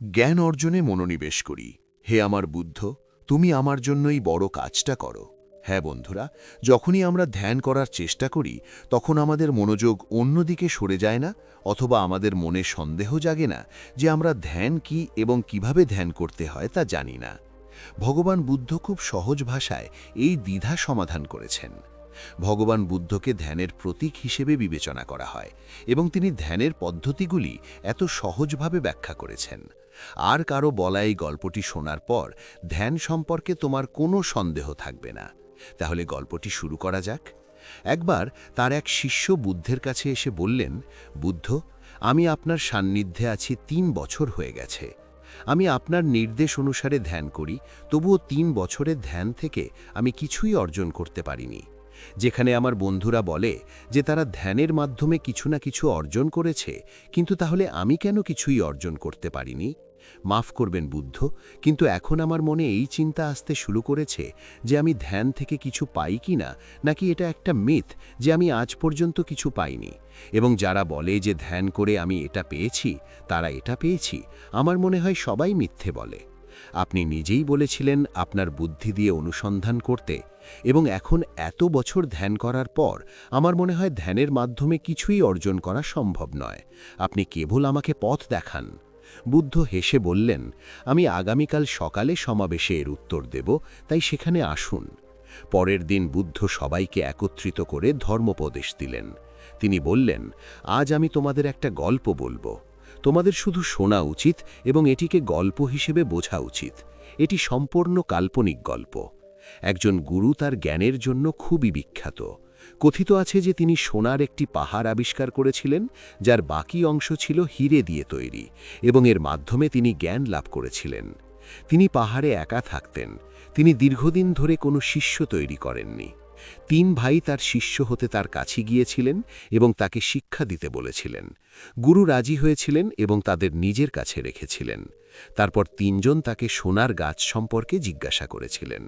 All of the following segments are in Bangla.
জ্ঞান অর্জনে মনোনিবেশ করি। হে আমার বুদ্ধ, তুমি আমার জন্য এই বড় কাজটা করো। হ্যাঁ বন্ধুরা, যখনই আমরা ধ্যান করার চেষ্টা করি তখন আমাদের মনোযোগ অন্যদিকে সরে যায় না, অথবা আমাদের মনে সন্দেহ জাগে না যে আমরা ধ্যান কি এবং কিভাবে ধ্যান করতে হয় তা জানি না। ভগবান বুদ্ধ খুব সহজ ভাষায় এই দ্বিধা সমাধান করেছেন। ভগবান বুদ্ধকে ধ্যানের প্রতীক হিসেবে বিবেচনা করা হয় এবং তিনি ধ্যানের পদ্ধতিগুলি এত সহজভাবে ব্যাখ্যা করেছেন। আর কারো বলা এই গল্পটি শোনার পর ধ্যান সম্পর্কে তোমার কোনো সন্দেহ থাকবে না। তাহলে গল্পটি শুরু করা যাক। একবার তার এক শিষ্য বুদ্ধের কাছে এসে বললেন, বুদ্ধ, আমি আপনার সান্নিধ্যে আছি ৩ বছর হয়ে গেছে। আমি আপনার নির্দেশ অনুসারে ধ্যান করি, তবুও ৩ বছরের ধ্যান থেকে আমি কিছুই অর্জন করতে পারিনি। যেখানে আমার বন্ধুরা বলে যে তারা ধ্যানের মাধ্যমে কিছু না কিছু অর্জন করেছে, কিন্তু তাহলে আমি কেন কিছুই অর্জন করতে পারিনি? মাফ করবেন বুদ্ধ, কিন্তু এখন আমার মনে এই চিন্তা আসতে শুরু করেছে যে আমি ধ্যান থেকে কিছু পাই কি না, নাকি এটা একটা মিথ যে আমি আজ পর্যন্ত কিছু পাইনি। এবং যারা বলে যে ধ্যান করে আমি এটা পেয়েছি, তারা এটা পেয়েছি, আমার মনে হয় সবাই মিথ্যে বলে। আপনি নিজেই বলেছিলেন আপনার বুদ্ধি দিয়ে অনুসন্ধান করতে, এবং এখন এত বছর ধ্যান করার পর আমার মনে হয় ধ্যানের মাধ্যমে কিছুই অর্জন করা সম্ভব নয়। আপনি কেবল আমাকে পথ দেখান। বুদ্ধ হেসে বললেন, আমি আগামীকাল সকালে সমাবেশে এর উত্তর দেব, তাই সেখানে আসুন। পরের দিন বুদ্ধ সবাইকে একত্রিত করে ধর্মোপদেশ দিলেন। তিনি বললেন, আজ আমি তোমাদের একটা গল্প বলবো। তোমাদের শুধু শোনা উচিত এবং এটিকে গল্প হিসেবে বোঝা উচিত। এটি সম্পূর্ণ কাল্পনিক গল্প। একজন গুরু তার জ্ঞানের জন্য খুবই বিখ্যাত। কথিত আছে যে তিনি সোনার একটি পাহাড় আবিষ্কার করেছিলেন, যার বাকি অংশ ছিল হীরে দিয়ে তৈরি, এবং এর মাধ্যমে তিনি জ্ঞান লাভ করেছিলেন। তিনি পাহাড়ে একা থাকতেন। তিনি দীর্ঘদিন ধরে কোনো শিষ্য তৈরি করেননি। ৩ ভাই তার শিষ্য হতে তার কাছে গিয়েছিলেন এবং তাকে শিক্ষা দিতে বলেছিলেন। গুরু রাজি হয়েছিলেন এবং তাদের নিজের কাছে রেখেছিলেন। তারপর ৩ জন তাকে সোনার গাছ সম্পর্কে জিজ্ঞাসা করেছিলেন।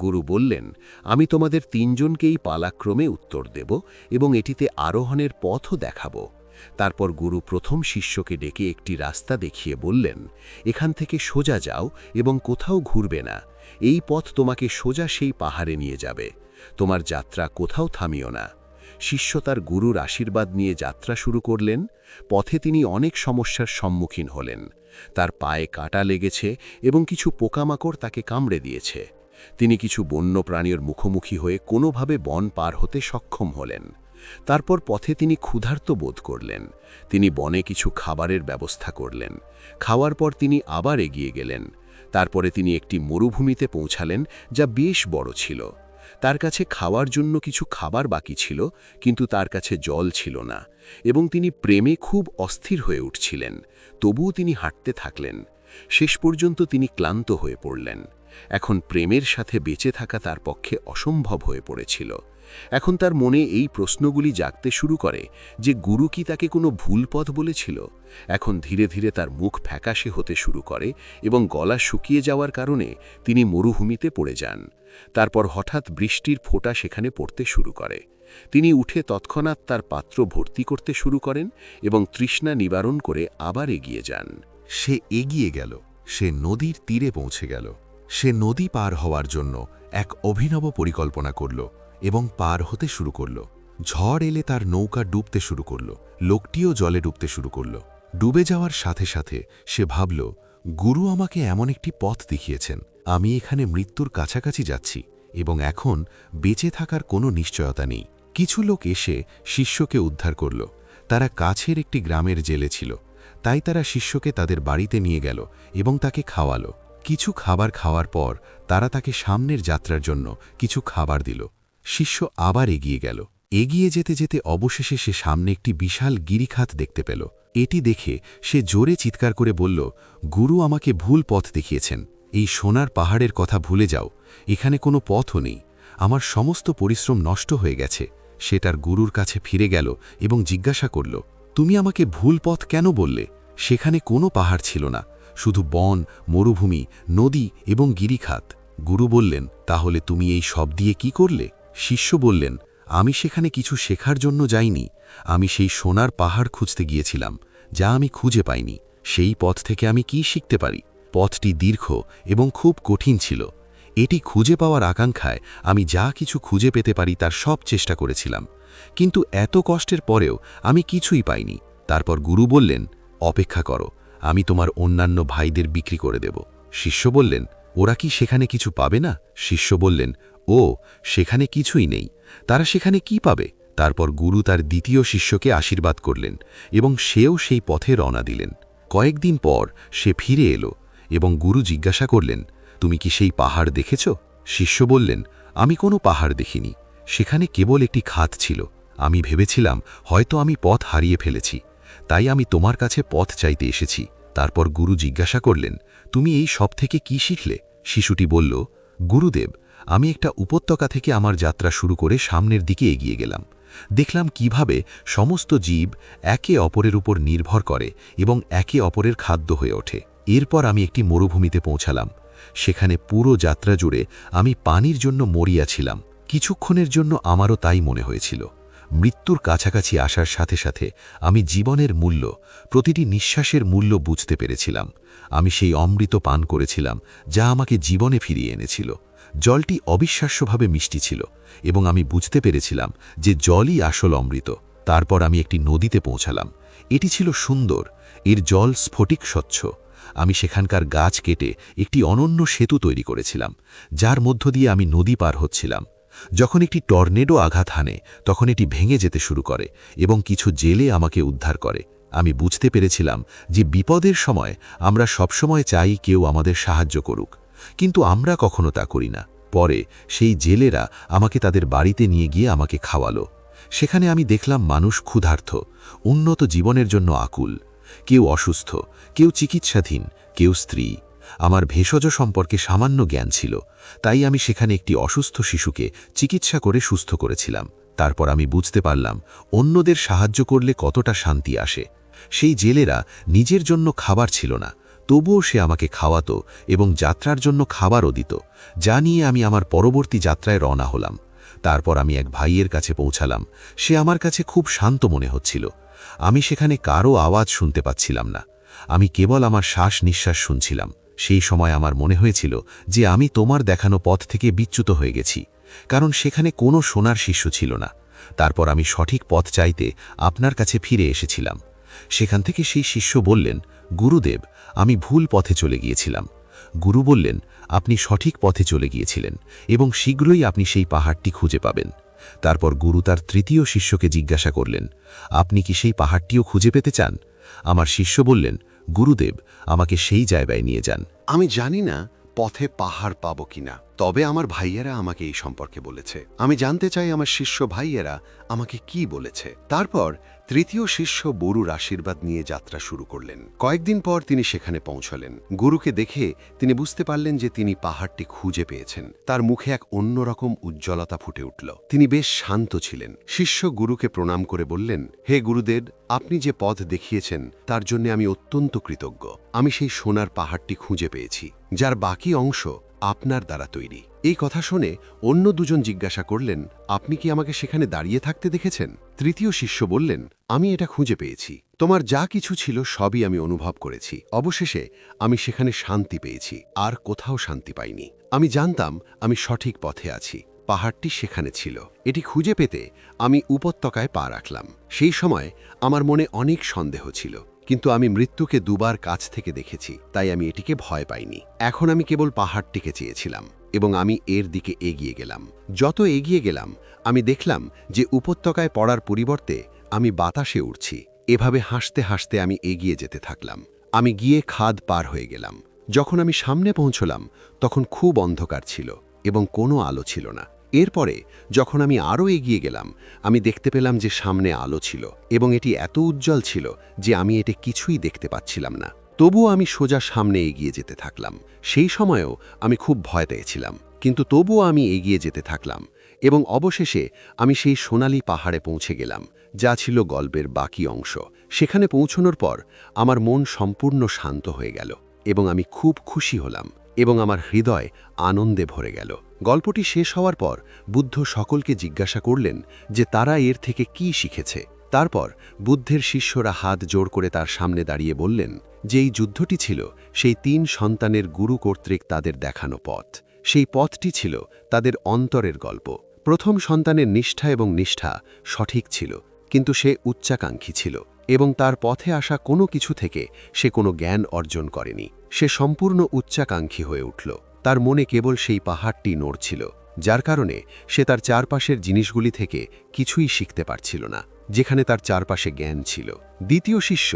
গুরু বললেন, আমি তোমাদের ৩ জনকেই পালাক্রমে উত্তর দেব এবং এটিতে আরোহণের পথও দেখাব। তারপর গুরু প্রথম শিষ্যকে ডেকে একটি রাস্তা দেখিয়ে বললেন, এখান থেকে সোজা যাও এবং কোথাও ঘুরবে না। এই পথ তোমাকে সোজা সেই পাহাড়ে নিয়ে যাবে। তোমার যাত্রা কোথাও থামিও না। শিষ্য তার গুরুর আশীর্বাদ নিয়ে যাত্রা শুরু করলেন। পথে তিনি অনেক সমস্যার সম্মুখীন হলেন। তার পায়ে কাঁটা লেগেছে এবং কিছু পোকামাকড় তাকে কামড়ে দিয়েছে। তিনি কিছু বন্য প্রাণীর মুখোমুখি হয়ে কোনোভাবে বন পার হতে সক্ষম হলেন। তারপর পথে তিনি ক্ষুধার্ত বোধ করলেন। তিনি বনে কিছু খাবারের ব্যবস্থা করলেন। খাওয়ার পর তিনি আবার এগিয়ে গেলেন। তারপরে তিনি একটি মরুভূমিতে পৌঁছালেন, যা বেশ বড় ছিল। তার কাছে খাওয়ার জন্য কিছু খাবার বাকি ছিল, কিন্তু তার কাছে জল ছিল না, এবং তিনি প্রেমে খুব অস্থির হয়ে উঠছিলেন। তবুও তিনি হাঁটতে থাকলেন। শেষ পর্যন্ত তিনি ক্লান্ত হয়ে পড়লেন। এখন প্রেমের সাথে বেঁচে থাকা তার পক্ষে অসম্ভব হয়ে পড়েছিল। এখন তার মনে এই প্রশ্নগুলি জাগতে শুরু করে যে গুরু কি তাকে কোনো ভুল পথ বলেছিল। এখন ধীরে ধীরে তার মুখ ফ্যাকাশে হতে শুরু করে এবং গলা শুকিয়ে যাওয়ার কারণে তিনি মরুভূমিতে পড়ে যান। তারপর হঠাৎ বৃষ্টির ফোঁটা সেখানে পড়তে শুরু করে। তিনি উঠে তৎক্ষণাৎ তার পাত্র ভর্তি করতে শুরু করেন এবং তৃষ্ণা নিবারণ করে আবার এগিয়ে যান। সে এগিয়ে গেল। সে নদীর তীরে পৌঁছে গেল। সে নদী পার হওয়ার জন্য এক অভিনব পরিকল্পনা করল এবং পার হতে শুরু করল। ঝড় এলে তার নৌকা ডুবতে শুরু করল। লোকটিও জলে ডুবতে শুরু করল। ডুবে যাওয়ার সাথে সাথে সে ভাবল, গুরু আমাকে এমন একটি পথ দেখিয়েছেন। আমি এখানে মৃত্যুর কাছাকাছি যাচ্ছি এবং এখন বেঁচে থাকার কোনো নিশ্চয়তা নেই। কিছু লোক এসে শিষ্যকে উদ্ধার করল। তারা কাছের একটি গ্রামের জেলে ছিল, তাই তারা শিষ্যকে তাদের বাড়িতে নিয়ে গেল এবং তাকে খাওয়ালো। কিছু খাবার খাওয়ার পর তারা তাকে সামনের যাত্রার জন্য কিছু খাবার দিল। শিষ্য আবার এগিয়ে গেল। এগিয়ে যেতে যেতে অবশেষে সে সামনে একটি বিশাল গিরিখাত দেখতে পেল। এটি দেখে সে জোরে চিৎকার করে বলল, গুরু আমাকে ভুল পথ দেখিয়েছেন। এই সোনার পাহাড়ের কথা ভুলে যাও। এখানে কোনো পথও নেই। আমার সমস্ত পরিশ্রম নষ্ট হয়ে গেছে। সে তার গুরুর কাছে ফিরে গেল এবং জিজ্ঞাসা করল, তুমি আমাকে ভুল পথ কেন বললে? সেখানে কোনো পাহাড় ছিল না, শুধু বন, মরুভূমি, নদী এবং গিরিখাত। গুরু বললেন, তাহলে তুমি এই সব দিয়ে কি করলে? শিষ্য বললেন, আমি সেখানে কিছু শেখার জন্য যাইনি। আমি সেই সোনার পাহাড় খুঁজতে গিয়েছিলাম, যা আমি খুঁজে পাইনি। সেই পথ থেকে আমি কি শিখতে পারি? পথটি দীর্ঘ এবং খুব কঠিন ছিল। এটি খুঁজে পাওয়ার আকাঙ্ক্ষায় আমি যা কিছু খুঁজে পেতে পারি তার সব চেষ্টা করেছিলাম, কিন্তু এত কষ্টের পরেও আমি কিছুই পাইনি। তারপর গুরু বললেন, অপেক্ষা করো, আমি তোমার অন্যান্য ভাইদের বিক্রি করে দেব। শিষ্য বললেন, ওরা কি সেখানে কিছু পাবে না? শিষ্য বললেন, ও, সেখানে কিছুই নেই, তারা সেখানে কি পাবে? তারপর গুরু তার দ্বিতীয় শিষ্যকে আশীর্বাদ করলেন এবং সেও সেই পথে রওনা দিলেন। কয়েকদিন পর সে ফিরে এলো এবং গুরু জিজ্ঞাসা করলেন, তুমি কি সেই পাহাড় দেখেছ? শিষ্য বললেন, আমি কোনো পাহাড় দেখিনি, সেখানে কেবল একটি খাত ছিল। আমি ভেবেছিলাম হয়তো আমি পথ হারিয়ে ফেলেছি, তাই আমি তোমার কাছে পথ চাইতে এসেছি। তারপর গুরু জিজ্ঞাসা করলেন, তুমি এই সব থেকে কি শিখলে? শিশুটি বলল, গুরুদেব, আমি একটা উপত্যকা থেকে আমার যাত্রা শুরু করে সামনের দিকে এগিয়ে গেলাম। দেখলাম কিভাবে সমস্ত জীব একে অপরের উপর নির্ভর করে এবং একে অপরের খাদ্য হয়ে ওঠে। এরপর আমি একটি মরুভূমিতে পৌঁছালাম। সেখানে পুরো যাত্রা জুড়ে আমি পানির জন্য মরিয়া ছিলাম। কিছুক্ষণের জন্য আমারও তাই মনে হয়েছিল। মৃত্যুর কাছাকাছি আসার সাথে সাথে আমি জীবনের মূল্য, প্রতিটি নিঃশ্বাসের মূল্য বুঝতে পেরেছিলাম। আমি সেই অমৃত পান করেছিলাম যা আমাকে জীবনে ফিরিয়ে এনেছিল। জলটি অবিশ্বাস্যভাবে মিষ্টি ছিল এবং আমি বুঝতে পেরেছিলাম যে জলই আসল অমৃত। তারপর আমি একটি নদীতে পৌঁছালাম। এটি ছিল সুন্দর, এর জল স্ফটিক স্বচ্ছ। আমি সেখানকার গাছ কেটে একটি অনন্য সেতু তৈরি করেছিলাম, যার মধ্য দিয়ে আমি নদী পার হচ্ছিলাম। যখন একটি টর্নেডো আঘাত হানে তখন এটি ভেঙে যেতে শুরু করে এবং কিছু জেলে আমাকে উদ্ধার করে। আমি বুঝতে পেরেছিলাম যে বিপদের সময় আমরা সবসময় চাই কেউ আমাদের সাহায্য করুক, কিন্তু আমরা কখনো তা করি না। পরে সেই জেলেরা আমাকে তাদের বাড়িতে নিয়ে গিয়ে আমাকে খাওয়ালো। সেখানে আমি দেখলাম মানুষ ক্ষুধার্ত, উন্নত জীবনের জন্য আকুল। কেউ অসুস্থ, কেউ চিকিৎসাধীন, কেউ স্ত্রী। আমার ভেষজ সম্পর্কে সামান্য জ্ঞান ছিল, তাই আমি সেখানে একটি অসুস্থ শিশুকে চিকিৎসা করে সুস্থ করেছিলাম। তারপর আমি বুঝতে পারলাম অন্যদের সাহায্য করলে কতটা শান্তি আসে। সেই জেলেরা নিজের জন্য খাবার ছিল না, তবুও সে আমাকে খাওয়াতো এবং যাত্রার জন্য খাবারও দিত, যা নিয়ে আমি আমার পরবর্তী যাত্রায় রওনা হলাম। তারপর আমি এক ভাইয়ের কাছে পৌঁছালাম। সে আমার কাছে খুব শান্ত মনে হচ্ছিল। আমি সেখানে কারও আওয়াজ শুনতে পাচ্ছিলাম না, আমি কেবল আমার শ্বাস নিঃশ্বাস শুনছিলাম। সেই সময় আমার মনে হয়েছিল যে আমি তোমার দেখানো পথ থেকে বিচ্যুত হয়ে গেছি, কারণ সেখানে কোনো সোনার শিষ্য ছিল না। তারপর আমি সঠিক পথ চাইতে আপনার কাছে ফিরে এসেছিলাম। সেখান থেকে সেই শিষ্য বললেন, গুরুদেব, আমি ভুল পথে চলে গিয়েছিলাম। গুরু বললেন, আপনি সঠিক পথে চলে গিয়েছিলেন এবং শীঘ্রই আপনি সেই পাহাড়টি খুঁজে পাবেন। তারপর গুরু তার তৃতীয় শিষ্যকে জিজ্ঞাসা করলেন, আপনি কি সেই পাহাড়টিও খুঁজে পেতে চান? আমার শিষ্য বললেন, গুরুদেব, আমাকে সেই জায়গায় নিয়ে যান। আমি জানি না পথে পাহাড় পাবো কিনা, তবে আমার ভাইয়েরা আমাকে এই সম্পর্কে বলেছে। আমি জানতে চাই আমার শিষ্য ভাইয়েরা আমাকে কি বলেছে। তারপর তৃতীয় শিষ্য বরুর আশীর্বাদ নিয়ে যাত্রা শুরু করলেন। কয়েকদিন পর তিনি সেখানে পৌঁছলেন। গুরুকে দেখে তিনি বুঝতে পারলেন যে তিনি পাহাড়টি খুঁজে পেয়েছেন। তার মুখে এক অন্যরকম উজ্জ্বলতা ফুটে উঠল। তিনি বেশ শান্ত ছিলেন। শিষ্য গুরুকে প্রণাম করে বললেন, হে গুরুদেব, আপনি যে পথ দেখিয়েছেন তার জন্য আমি অত্যন্ত কৃতজ্ঞ। আমি সেই সোনার পাহাড়টি খুঁজে পেয়েছি, যার বাকি অংশ আপনার দ্বারা তৈরি। এই কথা শুনে অন্য দুজন জিজ্ঞাসা করলেন, আপনি কি আমাকে সেখানে দাঁড়িয়ে থাকতে দেখেছেন? তৃতীয় শিষ্য বললেন, আমি এটা খুঁজে পেয়েছি। তোমার যা কিছু ছিল সবই আমি অনুভব করেছি। অবশেষে আমি সেখানে শান্তি পেয়েছি, আর কোথাও শান্তি পাইনি। আমি জানতাম আমি সঠিক পথে আছি। পাহাড়টি সেখানে ছিল। এটি খুঁজে পেতে আমি উপত্যকায় পা রাখলাম। সেই সময় আমার মনে অনেক সন্দেহ ছিল, কিন্তু আমি মৃত্যুকে দুবার কাছ থেকে দেখেছি, তাই আমি এটিকে ভয় পাইনি। এখন আমি কেবল পাহাড়টিকে চেয়েছিলাম এবং আমি এর দিকে এগিয়ে গেলাম। যত এগিয়ে গেলাম আমি দেখলাম যে উপত্যকায় পড়ার পরিবর্তে আমি বাতাসে উড়ছি। এভাবে হাসতে হাসতে আমি এগিয়ে যেতে থাকলাম। আমি গিয়ে খাদ পার হয়ে গেলাম। যখন আমি সামনে পৌঁছলাম তখন খুব অন্ধকার ছিল এবং কোনো আলো ছিল না। এরপরে যখন আমি আরও এগিয়ে গেলাম আমি দেখতে পেলাম যে সামনে আলো ছিল এবং এটি এত উজ্জ্বল ছিল যে আমি এতে কিছুই দেখতে পাচ্ছিলাম না। তবুও আমি সোজা সামনে এগিয়ে যেতে থাকলাম। সেই সময়েও আমি খুব ভয় পেয়েছিলাম, কিন্তু তবুও আমি এগিয়ে যেতে থাকলাম এবং অবশেষে আমি সেই সোনালী পাহাড়ে পৌঁছে গেলাম, যা ছিল গল্পের বাকি অংশ। সেখানে পৌঁছানোর পর আমার মন সম্পূর্ণ শান্ত হয়ে গেল এবং আমি খুব খুশি হলাম এবং আমার হৃদয় আনন্দে ভরে গেল। গল্পটি শেষ হওয়ার পর বুদ্ধ সকলকে জিজ্ঞাসা করলেন যে তারা এর থেকে কি শিখেছে। তারপর বুদ্ধের শিষ্যরা হাত জোড় করে তার সামনে দাঁড়িয়ে বললেন যে এই যুদ্ধটি ছিল সেই 3 সন্তানের গুরু কর্তৃক তাদের দেখানো পথ। সেই পথটি ছিল তাদের অন্তরের গল্প। প্রথম সন্তানের নিষ্ঠা এবং নিষ্ঠা সঠিক ছিল, কিন্তু সে উচ্চাকাঙ্ক্ষী ছিল এবং তার পথে আসা কোনো কিছু থেকে সে কোনো জ্ঞান অর্জন করেনি। সে সম্পূর্ণ উচ্চাকাঙ্ক্ষী হয়ে উঠল। তার মনে কেবল সেই পাহাড়টি নড়ছিল, যার কারণে সে তার চারপাশের জিনিসগুলি থেকে কিছুই শিখতে পারছিল না, যেখানে তার চারপাশে জ্ঞান ছিল। দ্বিতীয় শিষ্য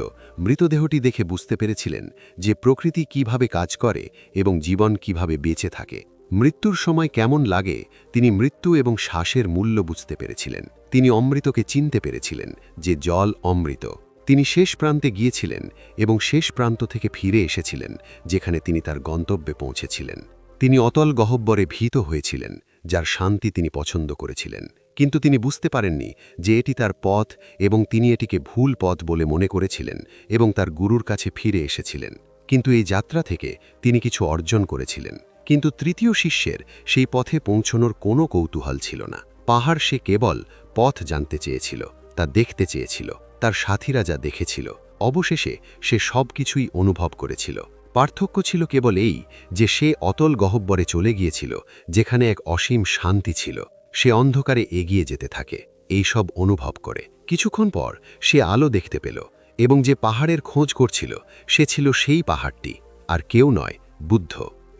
মৃতদেহটি দেখে বুঝতে পেরেছিলেন যে প্রকৃতি কিভাবে কাজ করে এবং জীবন কিভাবে বেঁচে থাকে। মৃত্যুর সময় কেমন লাগে তিনি মৃত্যু এবং শ্বাসের মূল্য বুঝতে পেরেছিলেন। তিনি অমৃতকে চিনতে পেরেছিলেন যে জল অমৃত। তিনি শেষ প্রান্তে গিয়েছিলেন এবং শেষ প্রান্ত থেকে ফিরে এসেছিলেন, যেখানে তিনি তার গন্তব্যে পৌঁছেছিলেন। তিনি অতল গহ্বরে ভীত হয়েছিলেন, যার শান্তি তিনি পছন্দ করেছিলেন, কিন্তু তিনি বুঝতে পারেননি যে এটি তার পথ এবং তিনি এটিকে ভুল পথ বলে মনে করেছিলেন এবং তার গুরুর কাছে ফিরে এসেছিলেন। কিন্তু এই যাত্রা থেকে তিনি কিছু অর্জন করেছিলেন। কিন্তু তৃতীয় শিষ্যের সেই পথে পৌঁছনোর কোনো কৌতূহল ছিল না। পাহাড় সে কেবল পথ জানতে চেয়েছিল, তা দেখতে চেয়েছিল। তার সাথীরা যা দেখেছিল, অবশেষে সে সব কিছুই অনুভব করেছিল। পার্থক্য ছিল কেবল এই যে সে অতল গহ্বরে চলে গিয়েছিল, যেখানে এক অসীম শান্তি ছিল। সে অন্ধকারে এগিয়ে যেতে থাকে, এই সব অনুভব করে। কিছুক্ষণ পর সে আলো দেখতে পেল এবং যে পাহাড়ের খোঁজ করছিল সে ছিল সেই পাহাড়টি, আর কেউ নয়, বুদ্ধ।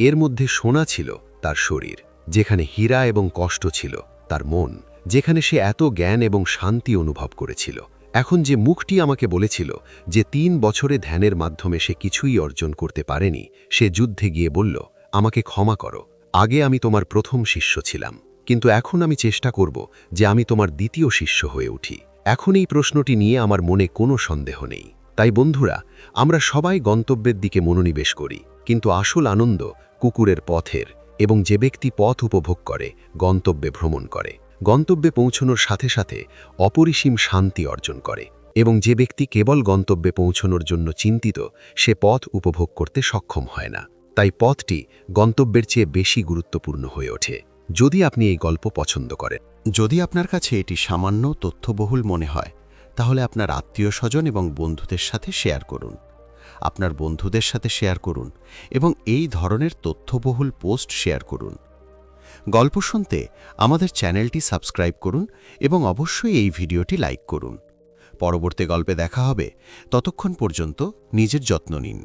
এর মধ্যে সোনা ছিল তার শরীর, যেখানে হীরা এবং কষ্ট ছিল তার মন, যেখানে সে এত জ্ঞান এবং শান্তি অনুভব করেছিল। এখন যে মুখটি আমাকে বলেছিল যে 3 বছরে ধ্যানের মাধ্যমে সে কিছুই অর্জন করতে পারেনি, সে যুদ্ধে গিয়ে বলল, আমাকে ক্ষমা করো, আগে আমি তোমার প্রথম শিষ্য ছিলাম, কিন্তু এখন আমি চেষ্টা করব যে আমি তোমার দ্বিতীয় শিষ্য হয়ে উঠি। এখন এই প্রশ্নটি নিয়ে আমার মনে কোনো সন্দেহ নেই। তাই বন্ধুরা, আমরা সবাই গন্তব্যের দিকে মনোনিবেশ করি, কিন্তু আসল আনন্দ কুকুরের পথের, এবং যে ব্যক্তি পথ উপভোগ করে গন্তব্যে ভ্রমণ করে, গন্তব্যে পৌঁছনোর সাথে সাথে অপরিসীম শান্তি অর্জন করে, এবং যে ব্যক্তি কেবল গন্তব্যে পৌঁছনোর জন্য চিন্তিত সে পথ উপভোগ করতে সক্ষম হয় না। তাই পথটি গন্তব্যের চেয়ে বেশি গুরুত্বপূর্ণ হয়ে ওঠে। যদি আপনি এই গল্প পছন্দ করেন, যদি আপনার কাছে এটি সামান্য তথ্যবহুল মনে হয়, তাহলে আপনার আত্মীয়-স্বজন এবং বন্ধুদের সাথে শেয়ার করুন। আপনার বন্ধুদের সাথে শেয়ার করুন এবং এই ধরনের তথ্যবহুল পোস্ট শেয়ার করুন। গল্প শুনতে আমাদের চ্যানেলটি সাবস্ক্রাইব করুন এবং অবশ্যই এই ভিডিওটি লাইক করুন। পরবর্তী গল্পে দেখা হবে, ততক্ষণ পর্যন্ত নিজের যত্ন নিন।